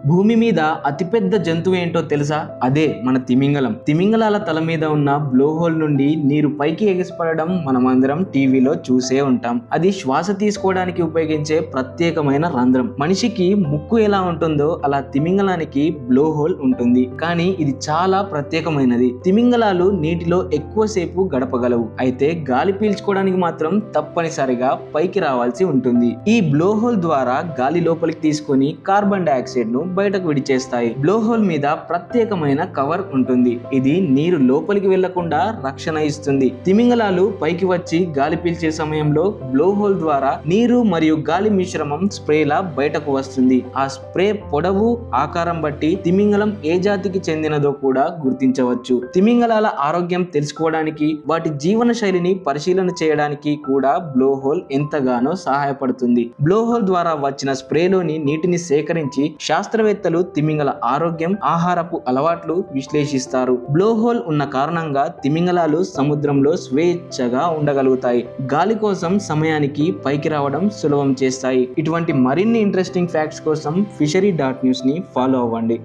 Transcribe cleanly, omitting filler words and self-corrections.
భూమి మీద అతిపెద్ద జంతువు ఏంటో తెలుసా? అదే మన తిమింగలం. తిమింగలాల తల మీద ఉన్న బ్లో హోల్ నుండి నీరు పైకి ఎగిసిపడడం మనమందరం టీవీలో చూసే ఉంటాం. అది శ్వాస తీసుకోవడానికి ఉపయోగించే ప్రత్యేకమైన రంధ్రం. మనిషికి ముక్కు ఎలా ఉంటుందో అలా తిమింగలానికి బ్లో హోల్ ఉంటుంది. కానీ ఇది చాలా ప్రత్యేకమైనది. తిమింగలాలు నీటిలో ఎక్కువసేపు గడపగలవు. అయితే గాలి పీల్చుకోవడానికి మాత్రం తప్పనిసరిగా పైకి రావాల్సి ఉంటుంది. ఈ బ్లో హోల్ ద్వారా గాలి లోపలికి తీసుకొని కార్బన్ డైఆక్సైడ్ ను బయటకు విడిచేస్తాయి. బ్లో హోల్ మీద ప్రత్యేకమైన కవర్ ఉంటుంది. ఇది నీరు లోపలికి వెళ్లకుండా రక్షణ ఇస్తుంది. తిమింగలాలు పైకి వచ్చి గాలి పీల్చే సమయంలో బ్లో హోల్ ద్వారా నీరు మరియు గాలి మిశ్రమం స్ప్రేలా బయటకు వస్తుంది. ఆ స్ప్రే పొడవు, ఆకారం బట్టి తిమింగలం ఏ జాతికి చెందినదో కూడా గుర్తించవచ్చు. తిమింగలాల ఆరోగ్యం తెలుసుకోవడానికి, వాటి జీవన శైలిని పరిశీలన చేయడానికి కూడా బ్లో హోల్ ఎంతగానో సహాయపడుతుంది. బ్లో హోల్ ద్వారా వచ్చిన స్ప్రేలోని నీటిని సేకరించి శాస్త్రవేత్తలు తిమింగల ఆరోగ్యం, ఆహారపు అలవాట్లు విశ్లేషిస్తారు. బ్లో హోల్ ఉన్న కారణంగా తిమింగలాలు సముద్రంలో స్వేచ్ఛగా ఉండగలుగుతాయి. గాలి కోసం సమయానికి పైకి రావడం సులభం చేస్తాయి. ఇటువంటి మరిన్ని ఇంట్రెస్టింగ్ ఫ్యాక్ట్స్ కోసం fishery.news ని ఫాలో అవ్వండి.